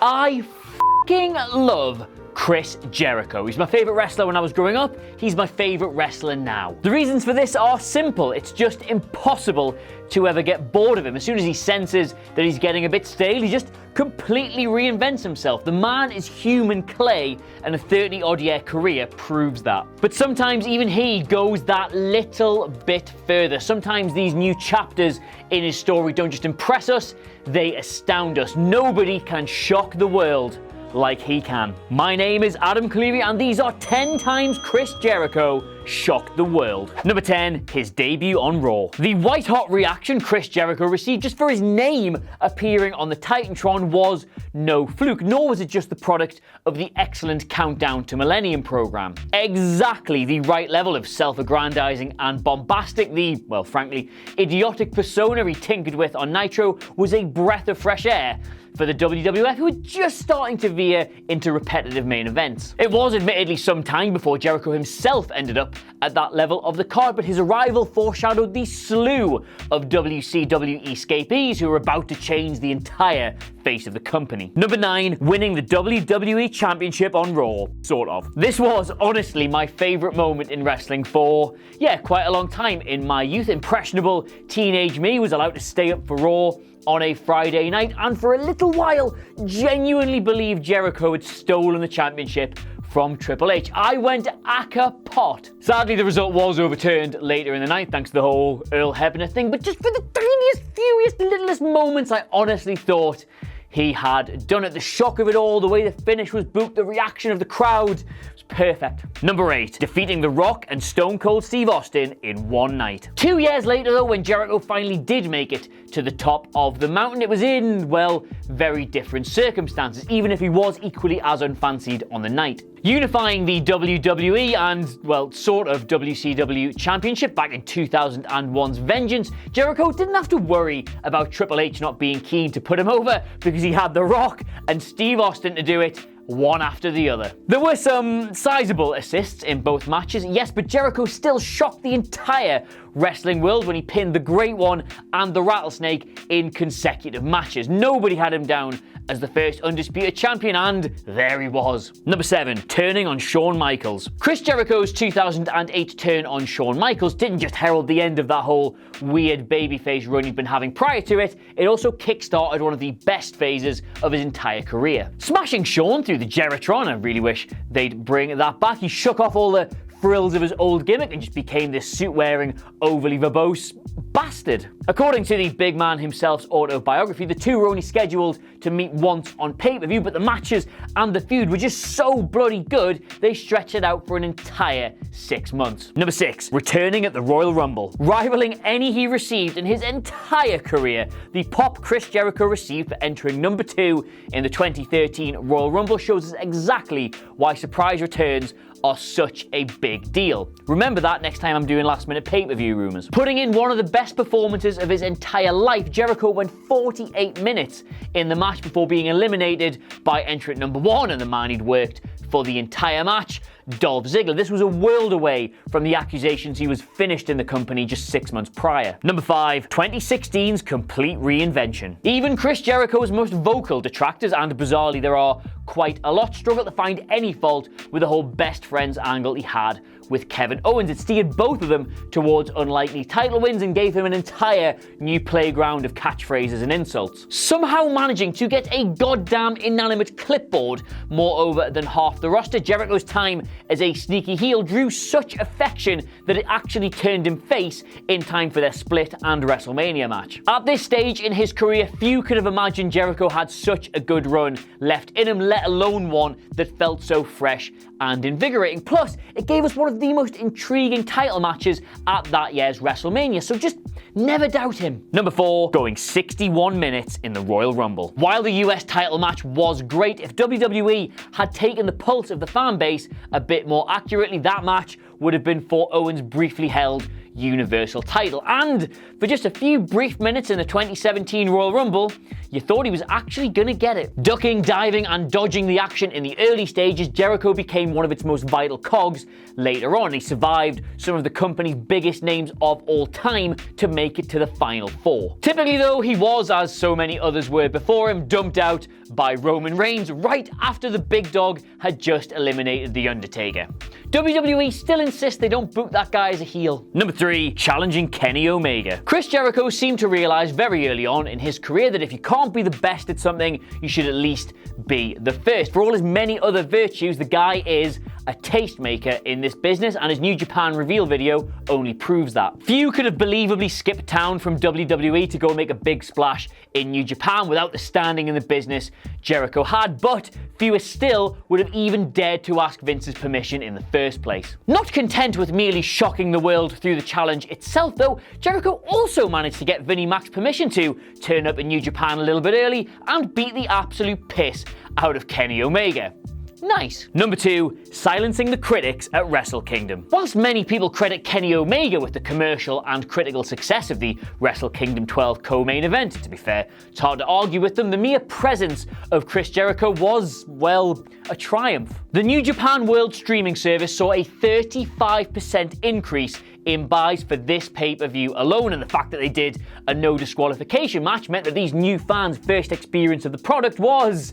I f***ing love Chris Jericho. He's my favourite wrestler when I was growing up. He's my favourite wrestler now. The reasons for this are simple. It's just impossible to ever get bored of him. As soon as he senses that he's getting a bit stale, he just completely reinvents himself. The man is human clay, and a 30-odd year career proves that. But sometimes even he goes that little bit further. Sometimes these new chapters in his story don't just impress us, they astound us. Nobody can shock the world like he can. My name is Adam Cleary, and these are 10 times Chris Jericho shocked the world. Number 10, his debut on Raw. The white-hot reaction Chris Jericho received just for his name appearing on the Titantron was no fluke, nor was it just the product of the excellent Countdown to Millennium program. Exactly the right level of self-aggrandizing and bombastic, the, well, frankly, idiotic persona he tinkered with on Nitro was a breath of fresh air for the WWF, who were just starting to veer into repetitive main events. It was admittedly some time before Jericho himself ended up at that level of the card, but his arrival foreshadowed the slew of WCW escapees who were about to change the entire face of the company. Number 9, winning the WWE Championship on Raw. Sort of. This was honestly my favourite moment in wrestling for, quite a long time. In my youth, impressionable teenage me was allowed to stay up for Raw on a Friday night, and for a little while genuinely believed Jericho had stolen the championship from Triple H. I went a-ca-pot. Sadly, the result was overturned later in the night thanks to the whole Earl Hebner thing, but just for the tiniest, fewest, littlest moments, I honestly thought he had done it. The shock of it all, the way the finish was booked, the reaction of the crowd was perfect. Number 8, defeating The Rock and Stone Cold Steve Austin in one night. 2 years later, though, when Jericho finally did make it to the top of the mountain, it was in, well, very different circumstances, even if he was equally as unfancied on the night. Unifying the WWE and, well, sort of WCW championship back in 2001's Vengeance, Jericho didn't have to worry about Triple H not being keen to put him over because he had The Rock and Steve Austin to do it, one after the other. There were some sizable assists in both matches, yes, but Jericho still shocked the entire wrestling world when he pinned the Great One and the Rattlesnake in consecutive matches. Nobody had him down as the first undisputed champion, and there he was. Number 7, turning on Shawn Michaels. Chris Jericho's 2008 turn on Shawn Michaels didn't just herald the end of that whole weird babyface run he'd been having prior to it, it also kickstarted one of the best phases of his entire career. Smashing Shawn through the Jeritron, I really wish they'd bring that back. He shook off all the frills of his old gimmick and just became this suit-wearing, overly verbose bastard. According to the big man himself's autobiography, the two were only scheduled to meet once on pay-per-view, but the matches and the feud were just so bloody good, they stretched it out for an entire 6 months. Number 6, returning at the Royal Rumble. Rivaling any he received in his entire career, the pop Chris Jericho received for entering number 2 in the 2013 Royal Rumble shows us exactly why surprise returns are such a big deal. Remember that next time I'm doing last-minute pay-per-view rumors. Putting in one of the best performances of his entire life, Jericho went 48 minutes in the match before being eliminated by entrant number 1 and the man he'd worked for the entire match, Dolph Ziggler. This was a world away from the accusations he was finished in the company just 6 months prior. Number 5, 2016's complete reinvention. Even Chris Jericho's most vocal detractors, and bizarrely there are quite a lot, struggle to find any fault with the whole best friends angle he had with Kevin Owens. It steered both of them towards unlikely title wins and gave him an entire new playground of catchphrases and insults. Somehow managing to get a goddamn inanimate clipboard more over than half the roster, Jericho's time as a sneaky heel drew such affection that it actually turned him face in time for their split and WrestleMania match. At this stage in his career, few could have imagined Jericho had such a good run left in him, let alone one that felt so fresh and invigorating. Plus, it gave us one of the most intriguing title matches at that year's WrestleMania, so just never doubt him. Number 4, going 61 minutes in the Royal Rumble. While the US title match was great, if WWE had taken the pulse of the fan base a bit more accurately, that match would have been for Owens' briefly held Universal title. And for just a few brief minutes in the 2017 Royal Rumble, you thought he was actually gonna get it. Ducking, diving, and dodging the action in the early stages, Jericho became one of its most vital cogs later on. He survived some of the company's biggest names of all time to make it to the Final Four. Typically though, he was, as so many others were before him, dumped out by Roman Reigns right after the big dog had just eliminated The Undertaker. WWE still insists they don't boot that guy as a heel. Number 3, challenging Kenny Omega. Chris Jericho seemed to realize very early on in his career that if you can't be the best at something, you should at least be the first. For all his many other virtues, the guy is a tastemaker in this business, and his New Japan reveal video only proves that. Few could have believably skipped town from WWE to go make a big splash in New Japan without the standing in the business Jericho had, but fewer still would have even dared to ask Vince's permission in the first place. Not content with merely shocking the world through the challenge itself though, Jericho also managed to get Vinnie Mac's permission to turn up in New Japan a little bit early and beat the absolute piss out of Kenny Omega. Nice. Number 2, silencing the critics at Wrestle Kingdom. Whilst many people credit Kenny Omega with the commercial and critical success of the Wrestle Kingdom 12 co-main event, to be fair, it's hard to argue with them. The mere presence of Chris Jericho was, well, a triumph. The New Japan World streaming service saw a 35% increase in buys for this pay-per-view alone, and the fact that they did a no disqualification match meant that these new fans' first experience of the product was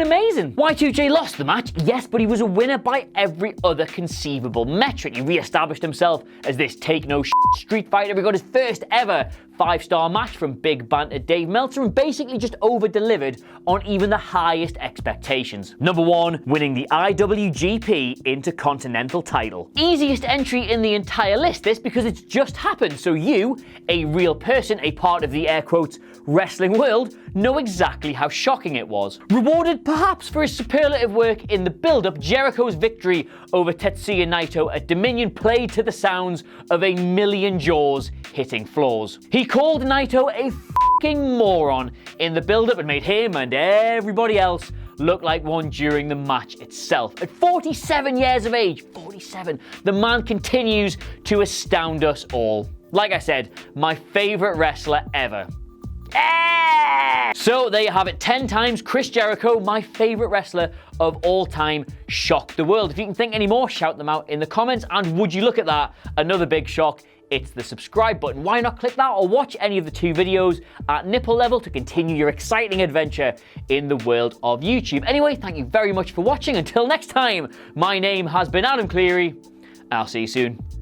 amazing. Y2J lost the match, yes, but he was a winner by every other conceivable metric. He re-established himself as this take-no-shit street fighter. He got his first ever 5-star match from Big Banter Dave Meltzer and basically just over-delivered on even the highest expectations. Number 1, winning the IWGP Intercontinental title. Easiest entry in the entire list, this, because it's just happened, so you, a real person, a part of the air quotes wrestling world, know exactly how shocking it was. Rewarded perhaps for his superlative work in the build-up, Jericho's victory over Tetsuya Naito at Dominion played to the sounds of a million jaws hitting floors. He called Naito a fucking moron in the build-up and made him and everybody else look like one during the match itself. At 47 years of age, 47, the man continues to astound us all. Like I said, my favorite wrestler ever. So there you have it, 10 times Chris Jericho, my favorite wrestler of all time, shocked the world. If you can think any more, shout them out in the comments. And would you look at that, another big shock, it's the subscribe button. Why not click that or watch any of the 2 videos at nipple level to continue your exciting adventure in the world of YouTube. Anyway, thank you very much for watching. Until next time, my name has been Adam Cleary. I'll see you soon.